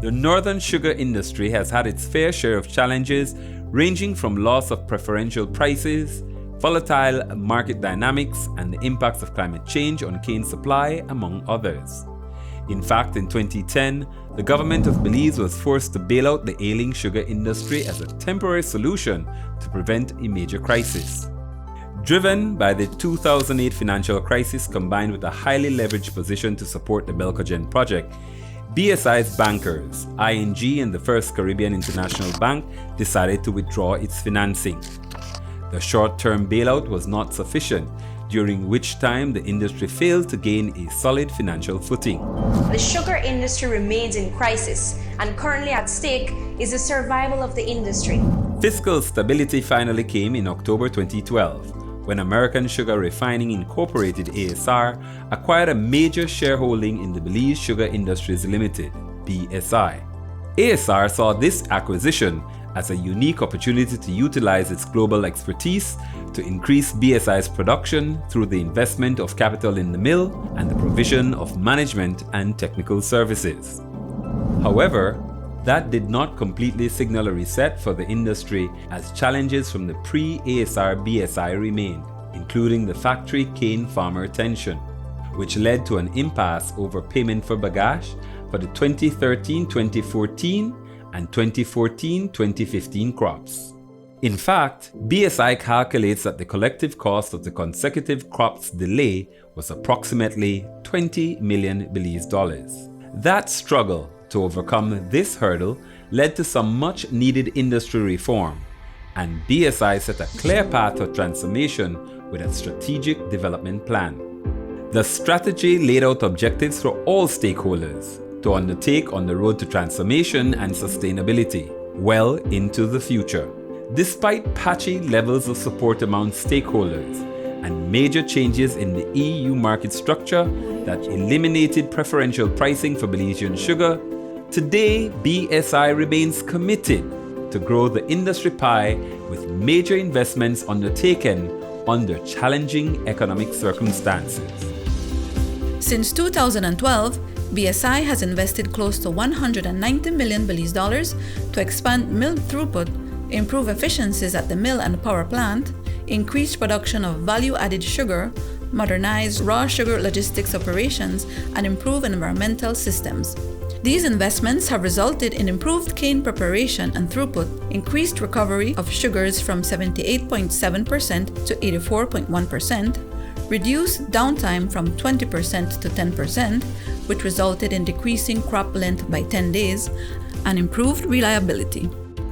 The northern sugar industry has had its fair share of challenges, ranging from loss of preferential prices, volatile market dynamics, and the impacts of climate change on cane supply, among others. In fact, in 2010, the government of Belize was forced to bail out the ailing sugar industry as a temporary solution to prevent a major crisis. Driven by the 2008 financial crisis combined with a highly leveraged position to support the Belcogen project, BSI's bankers, ING and the First Caribbean International Bank, decided to withdraw its financing. The short-term bailout was not sufficient, during which time the industry failed to gain a solid financial footing. The sugar industry remains in crisis, and currently at stake is the survival of the industry. Fiscal stability finally came in October 2012, when American Sugar Refining Incorporated ASR acquired a major shareholding in the Belize Sugar Industries Limited, BSI. ASR saw this acquisition as a unique opportunity to utilize its global expertise to increase BSI's production through the investment of capital in the mill and the provision of management and technical services. However, that did not completely signal a reset for the industry, as challenges from the pre-ASR BSI remained, including the factory cane farmer tension, which led to an impasse over payment for bagasse for the 2013-2014 and 2014-2015 crops. In fact, BSI calculates that the collective cost of the consecutive crops delay was approximately 20 million Belize dollars. That struggle to overcome this hurdle led to some much needed industry reform, and BSI set a clear path for transformation with a strategic development plan. The strategy laid out objectives for all stakeholders to undertake on the road to transformation and sustainability well into the future. Despite patchy levels of support among stakeholders and major changes in the EU market structure that eliminated preferential pricing for Belizean sugar, today BSI remains committed to grow the industry pie with major investments undertaken under challenging economic circumstances. Since 2012, BSI has invested close to 190 million Belize dollars to expand mill throughput, improve efficiencies at the mill and power plant, increase production of value-added sugar, modernize raw sugar logistics operations, and improve environmental systems. These investments have resulted in improved cane preparation and throughput, increased recovery of sugars from 78.7% to 84.1%, reduced downtime from 20% to 10%, which resulted in decreasing crop length by 10 days, and improved reliability.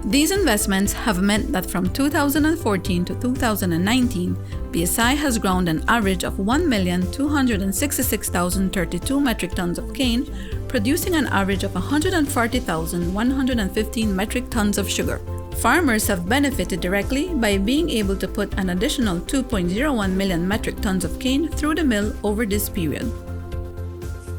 These investments have meant that from 2014 to 2019, BSI has ground an average of 1,266,032 metric tons of cane, producing an average of 140,115 metric tons of sugar. Farmers have benefited directly by being able to put an additional 2.01 million metric tons of cane through the mill over this period.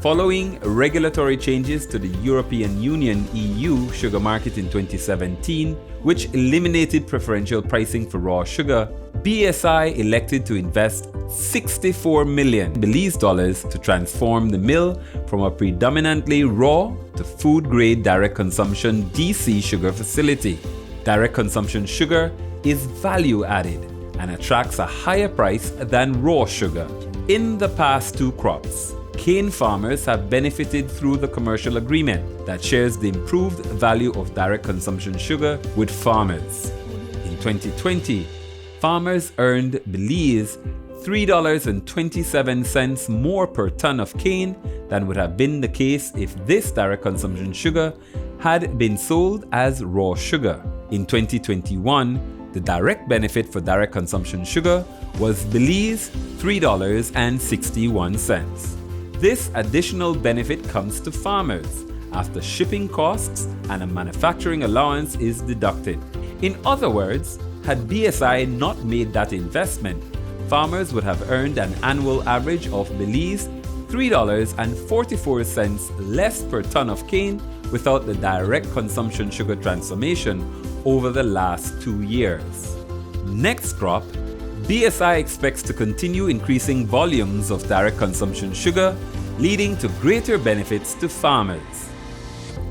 Following regulatory changes to the European Union (EU) sugar market in 2017, which eliminated preferential pricing for raw sugar, BSI elected to invest 64 million Belize dollars to transform the mill from a predominantly raw to food-grade direct consumption DC sugar facility. Direct consumption sugar is value-added and attracts a higher price than raw sugar. In the past two crops, cane farmers have benefited through the commercial agreement that shares the improved value of direct consumption sugar with farmers. In 2020, farmers earned Belize $3.27 more per ton of cane than would have been the case if this direct consumption sugar had been sold as raw sugar. In 2021, the direct benefit for direct consumption sugar was Belize $3.61. This additional benefit comes to farmers after shipping costs and a manufacturing allowance is deducted. In other words, had BSI not made that investment, farmers would have earned an annual average of Belize $3.44 less per ton of cane without the direct consumption sugar transformation over the last 2 years. Next crop, BSI expects to continue increasing volumes of direct consumption sugar, leading to greater benefits to farmers.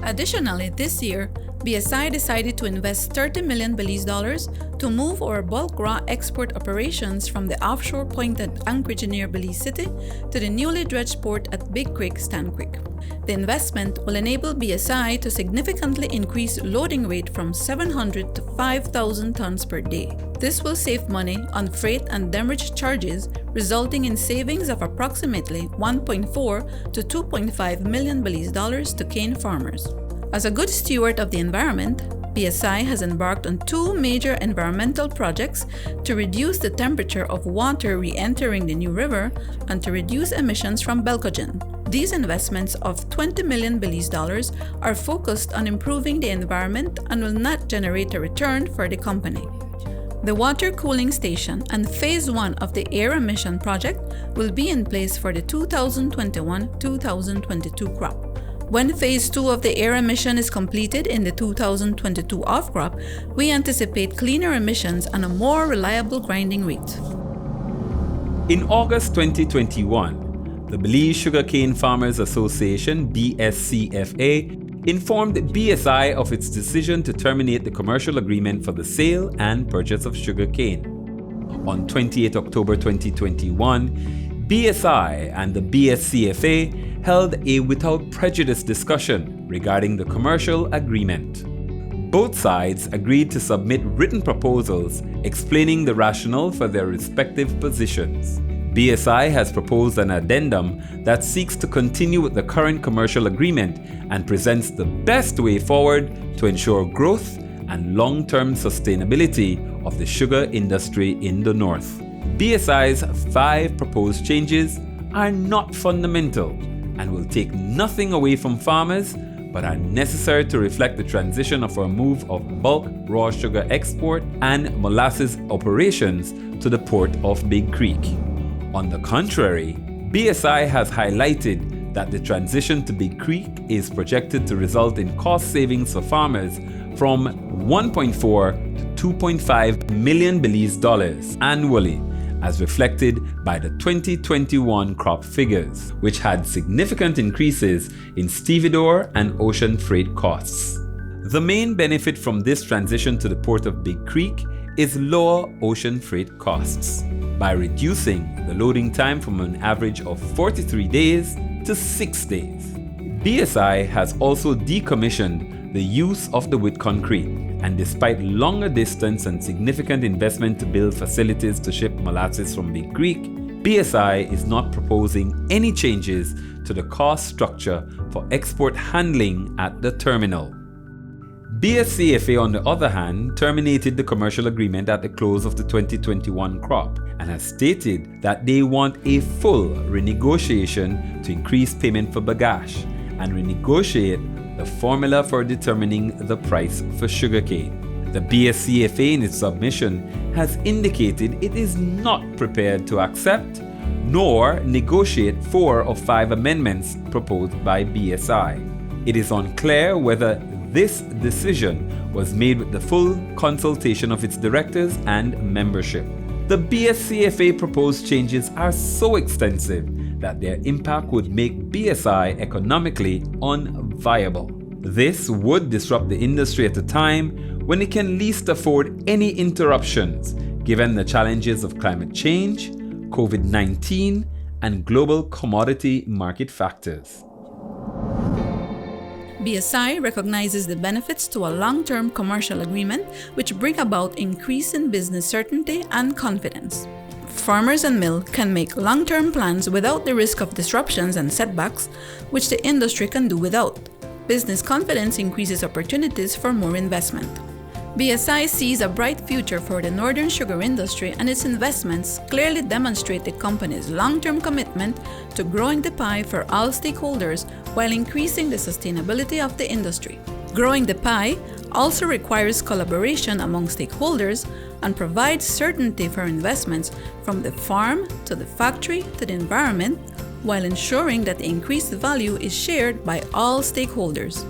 Additionally, this year, BSI decided to invest $30 million to move our bulk raw export operations from the offshore point at Anchorage near Belize City to the newly dredged port at Big Creek, Stanquik. The investment will enable BSI to significantly increase loading rate from 700 to 5,000 tons per day. This will save money on freight and demurrage charges, resulting in savings of approximately $1.4 to $2.5 million to cane farmers. As a good steward of the environment, BSI has embarked on two major environmental projects to reduce the temperature of water re-entering the New River and to reduce emissions from Belcogen. These investments of $20 million are focused on improving the environment and will not generate a return for the company. The water cooling station and Phase 1 of the air emission project will be in place for the 2021-2022 crop. When Phase 2 of the air emission is completed in the 2022 off-crop, we anticipate cleaner emissions and a more reliable grinding rate. In August 2021, the Belize Sugarcane Farmers Association, BSCFA, informed BSI of its decision to terminate the commercial agreement for the sale and purchase of sugarcane. On 28 October 2021, BSI and the BSCFA held a without prejudice discussion regarding the commercial agreement. Both sides agreed to submit written proposals explaining the rationale for their respective positions. BSI has proposed an addendum that seeks to continue with the current commercial agreement and presents the best way forward to ensure growth and long-term sustainability of the sugar industry in the North. BSI's 5 proposed changes are not fundamental and will take nothing away from farmers, but are necessary to reflect the transition of our move of bulk raw sugar export and molasses operations to the port of Big Creek. On the contrary, BSI has highlighted that the transition to Big Creek is projected to result in cost savings for farmers from $1.4 to $2.5 million annually, as reflected by the 2021 crop figures, which had significant increases in stevedore and ocean freight costs. The main benefit from this transition to the port of Big Creek is lower ocean freight costs, by reducing the loading time from an average of 43 days to 6 days. BSI has also decommissioned the use of the wet concrete, and despite longer distance and significant investment to build facilities to ship molasses from Big Creek, BSI is not proposing any changes to the cost structure for export handling at the terminal. BSCFA, on the other hand, terminated the commercial agreement at the close of the 2021 crop and has stated that they want a full renegotiation to increase payment for bagasse and renegotiate the formula for determining the price for sugarcane. The BSCFA in its submission has indicated it is not prepared to accept nor negotiate 4 of 5 amendments proposed by BSI. It is unclear whether this decision was made with the full consultation of its directors and membership. The BSCFA proposed changes are so extensive that their impact would make BSI economically unviable. This would disrupt the industry at a time when it can least afford any interruptions, given the challenges of climate change, COVID-19, and global commodity market factors. BSI recognizes the benefits to a long-term commercial agreement which bring about increase in business certainty and confidence. Farmers and mill can make long-term plans without the risk of disruptions and setbacks, which the industry can do without. Business confidence increases opportunities for more investment. BSI sees a bright future for the northern sugar industry, and its investments clearly demonstrate the company's long-term commitment to growing the pie for all stakeholders while increasing the sustainability of the industry. Growing the pie also requires collaboration among stakeholders and provides certainty for investments from the farm to the factory to the environment, while ensuring that the increased value is shared by all stakeholders.